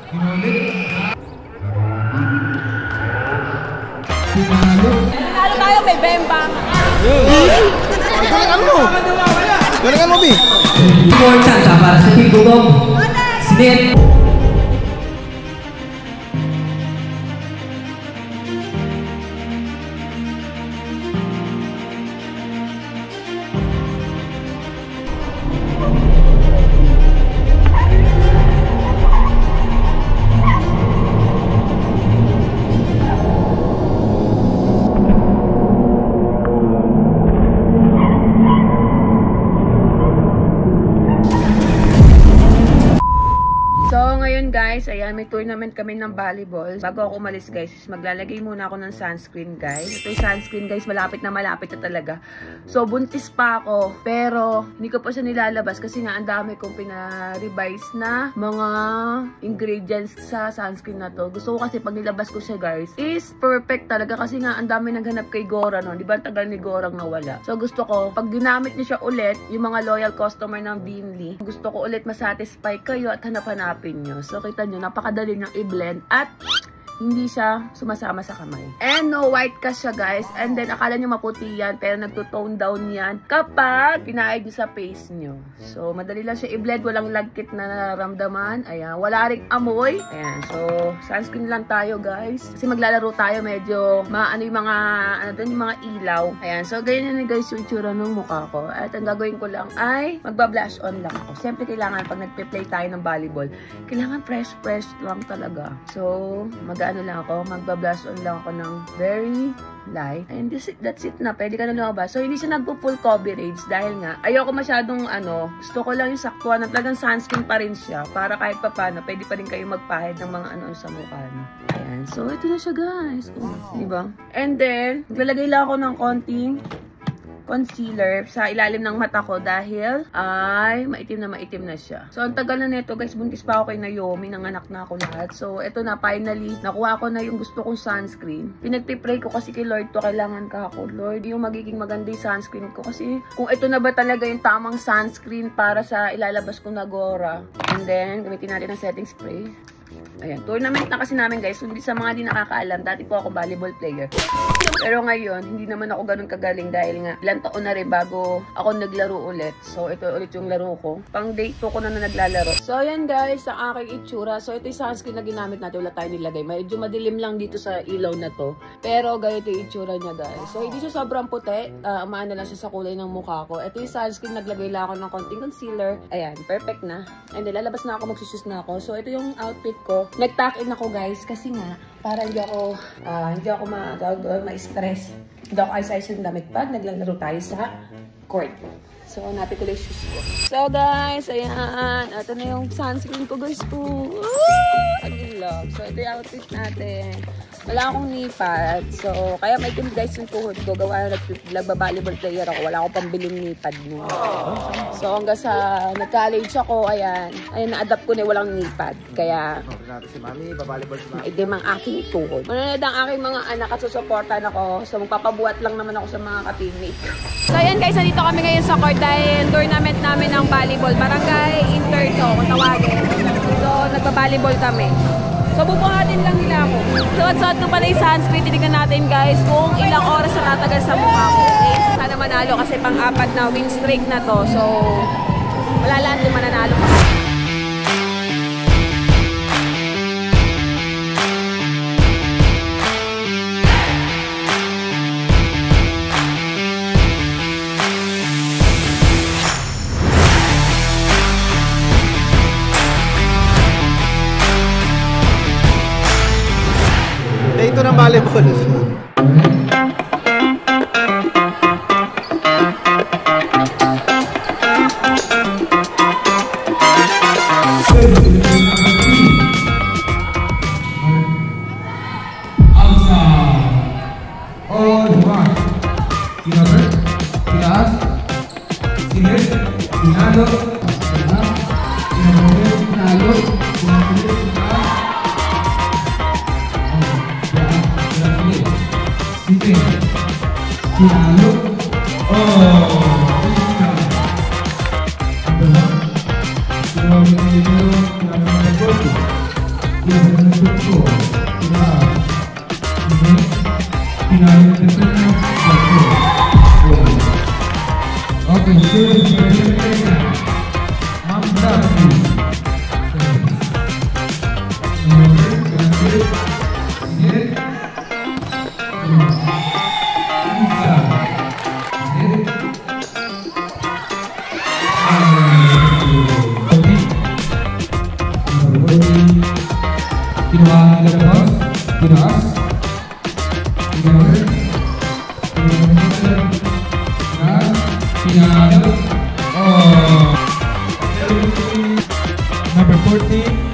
Talo tayo, may bemba. Galingan mo! Galingan mo, Bi! More chance para sa Team Gugong. Smith. Guys, ayan, may tournament kami ng volleyball. Bago ako umalis guys, maglalagay muna ako ng sunscreen guys. Ito yung sunscreen guys, malapit na talaga. So, buntis pa ako, pero hindi ko pa siya nilalabas kasi nga ang dami kong pina-revise na mga ingredients sa sunscreen na to. Gusto ko kasi pag nilabas ko siya guys, is perfect talaga kasi nga ang dami naghanap kay Gora no. Di ba ang tagal ni Gorang nawala? So, gusto ko, pag ginamit niyo siya ulit, yung mga loyal customer ng Beanly, gusto ko ulit masatisfy kayo at hanap-hanapin nyo. So, kita nyo, napakadali niyang i-blend at hindi siya sumasama sa kamay. And no white cast siya guys. And then akala nyo maputi yan pero nagto-tone down yan kapag pinaayad nyo sa face nyo. So madali lang siya i-blend. Walang lagkit na nararamdaman. Ayan. Wala ring amoy. Ayan. So sunscreen lang tayo guys. Kasi maglalaro tayo medyo maano yung mga ano dun, yung mga ilaw. Ayan. So ganyan na guys yung itsura ng mukha ko. At ang gagawin ko lang ay magba-blush on lang ako. Siyempre kailangan pag nagpe-play tayo ng volleyball, kailangan fresh lang talaga. So ano lang ako, magba-blush on lang ako ng very light. And that's it na. Pwede ka na lumabas. So, hindi siya nagpo-full coverage dahil nga, ayoko masyadong gusto ko lang yung saktuan na talagang sunscreen pa rin siya para kahit papano, pwede pa rin kayo magpahid ng mga ano sa mukha niyo. Ayan. So, ito na siya guys. Diba? And then, naglalagay lang ako ng konting concealer sa ilalim ng mata ko dahil ay maitim na siya. So, ang tagal na nito guys, buntis pa ako kay Naomi, nanganak na ako lahat. So, eto na, finally, nakuha ko na yung gusto kong sunscreen. Pinagpipray ko kasi kay Lord to, kailangan ka ako. Lord, yung magiging maganda yung sunscreen ko. Kasi kung ito na ba talaga yung tamang sunscreen para sa ilalabas ko na Gora. And then, gamitin natin ang setting spray. Ayan, tournament na kasi namin guys. Hindi sa mga di nakakaalam, dati po ako volleyball player. Pero ngayon, hindi naman ako ganun kagaling dahil nga ilang taon na rin bago ako naglaro ulit. So, ito ulit yung laro ko. Pang day 2 ko na naglalaro. So, ayan guys, ang aking itsura. So, ito yung sunscreen na ginamit natin. Wala tayo nilagay. Medyo madilim lang dito sa ilaw na to. Pero, ganito yung itsura niya guys. So, hindi siya sobrang puti. Umaano lang siya sa kulay ng mukha ko. Ito yung sunscreen. Naglagay lang ako ng konting concealer. Ayan, perfect na. And then, lalabas na ako, magsusus na ako. So, ito yung outfit ko. Nag-tuck in ako guys kasi nga para hindi ako ma-stress. Hindi ako ayos-ayos yung damit pag naglalaro tayo sa court. So, hanapin ko lang yung shoes ko. So, guys, ayan. Ito na yung sunscreen ko, guys. Ang love. So, ito yung outfit natin. Wala akong knee pad. So, kaya may tim guys yung tuhod ko. Gawa na nagba-volleyball player ako. Wala akong pambiling knee pad mo. So, hanggang sa nag-college ako, ayan. Ayan, na-adapt ko na walang knee pad. Kaya, si Mami, ba-volleyball si Mami. itim ang aking tuhod. Manonood ang aking mga anak at susuportan ako. So, magpapabuhat lang naman ako sa mga ka-teammate ko. So, ayan guys, nandito kami ngayon sa court dahil tournament namin ng volleyball. Barangay Inter to, kung tawagin. So, nagpa-volleyball kami. So, bubuhatin lang nila ako. Suot-suot ko pala yung sunscreen. Tinignan natin guys kung ilang oras na tatagal sa mukha ko. Okay? Sana manalo kasi pang-apat na win streak na to. So, wala lahat yung mananalo. Ito ng volleyball. Number 14.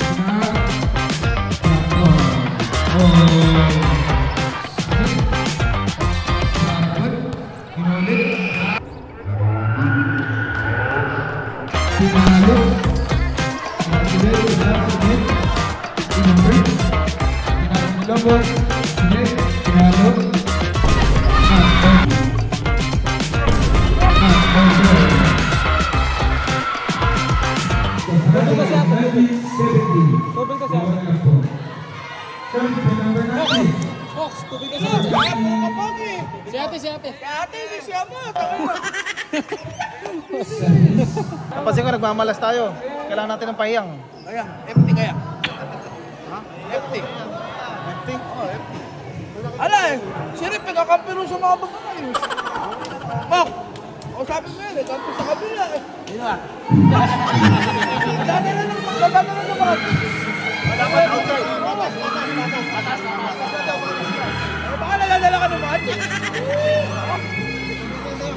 Napansin ko nagmamalas tayo. Kailangan natin ng pahiyang. Kaya, empty kaya. Ha? Empty. Empty? Oo, empty. Ala eh, si Rip nagkakampi rin sa mga babae. Bak! O sabi mo yun, kampi sa kabila eh. Yun nga. Dada na naman. Dapat outside. Atas. Baka naladala ka naman.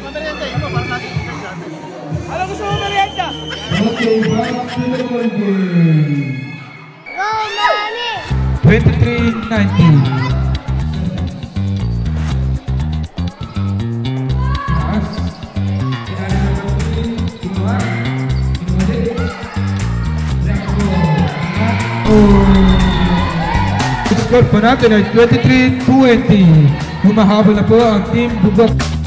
Merienda, yun mo, parang natin Ano gusto mo merienda? Okay, back to the ball game. Go, Mami! 23-19. Score po natin ay 23-20. Humahabol na po ang Team Bugok.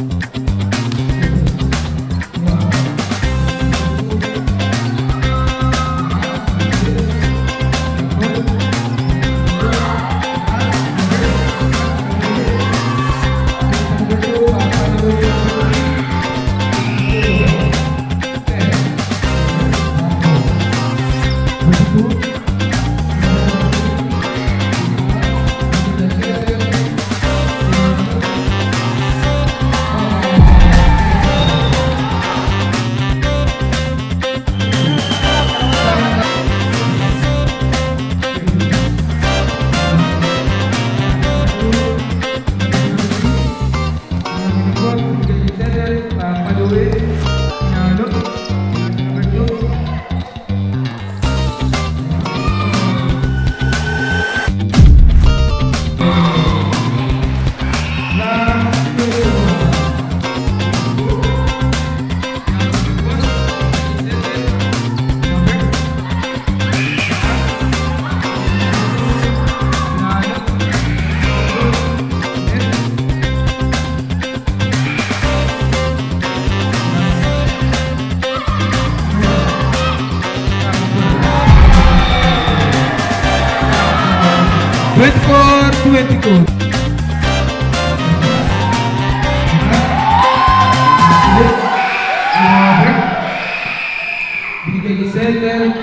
Binigay ni Center,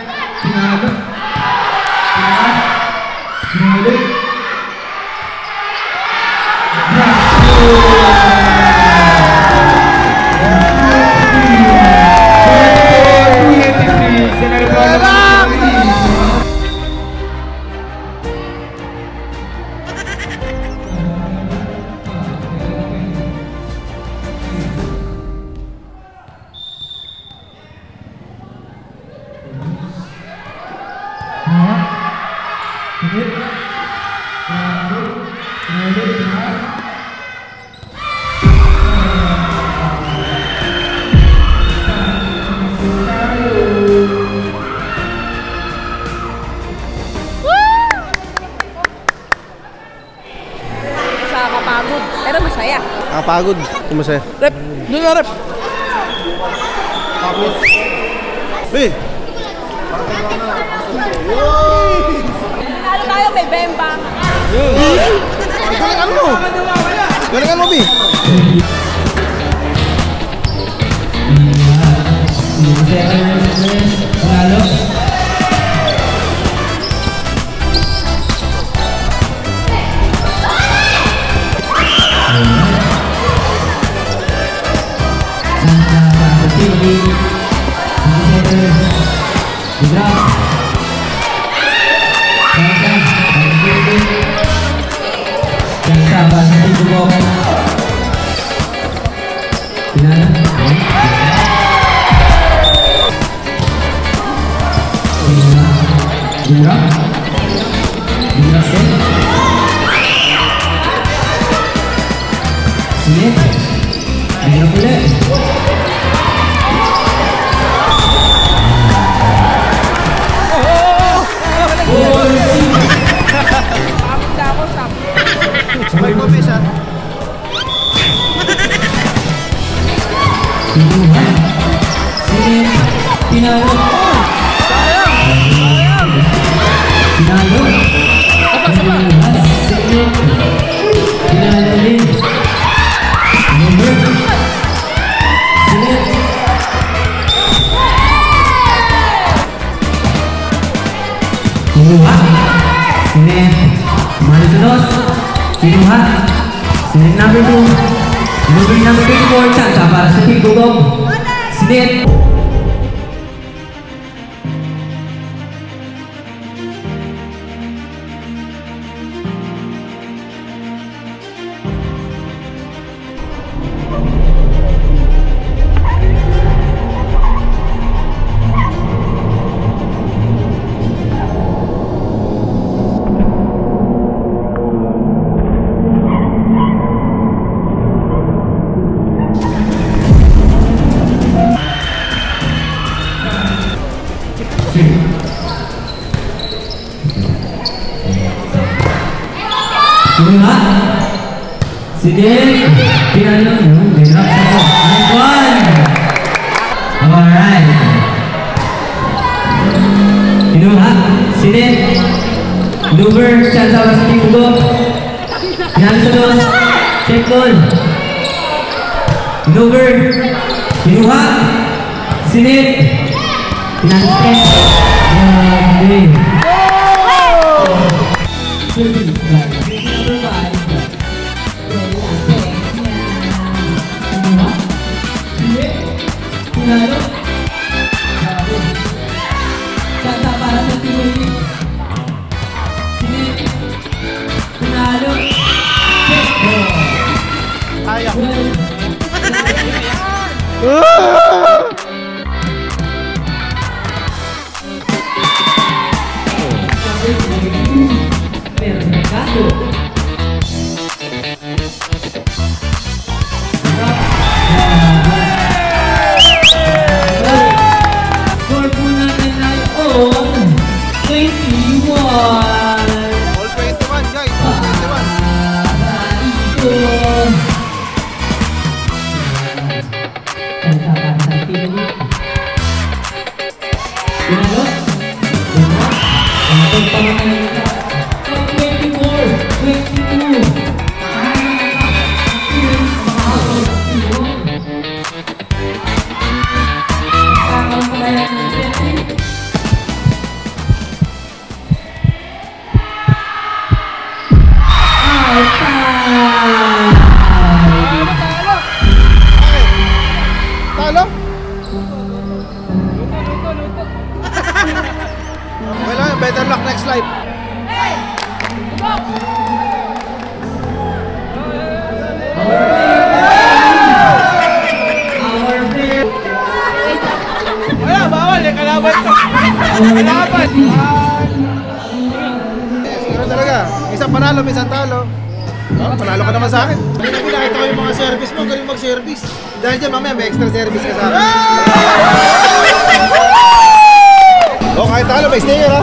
sinalo, sinalo, Nakakapagod, pero masaya. Pagod. Masaya. Rep, doon na Rep. Eh! Chance para sa Team Bugok. Pinala. Dura. Dura din. Sige. Dura ulit. Sabay ko, Miss, ha? Pinuhan. Sige. Pinalo. Pinalo. Pinuhan. Sige. Pinalo din. Number. Sige. Pinuha. Sige. Marisonos. Pinuha. Sige number 2. Number 24. Chance para sa Team Bugok. Sige. Pinuha. Sige. Pinalo. Binrock sa po. Nice one. Alright. Pinuha. Sige. Luber. Chance para sa Team Bugok. Pinalo sa dos. Check goal. Luber. Pinuha. Sige. Pinalo sa tres. Grabe. Pinalo. Kanta para sa Timothy. Sini. Pinalo. Ayaw. Mercado. Score po natin ay on 21. All 21, guys. All 21. Ito. Chance para sa Timothy. Pinalo. Ang pamatayan nito. 22. Talo? Okay lang, better luck next life. Wala, bawal eh, kalaban to. Kalaban. Siguro talaga. Isang panalo, isang talo. Oh, panalo ka naman sa akin. Hindi nakita ko yung mga service mo, galing mag-service. Dahil dyan mamaya may extra service ka sa akin. Oh, kahit talo, may stayer ha.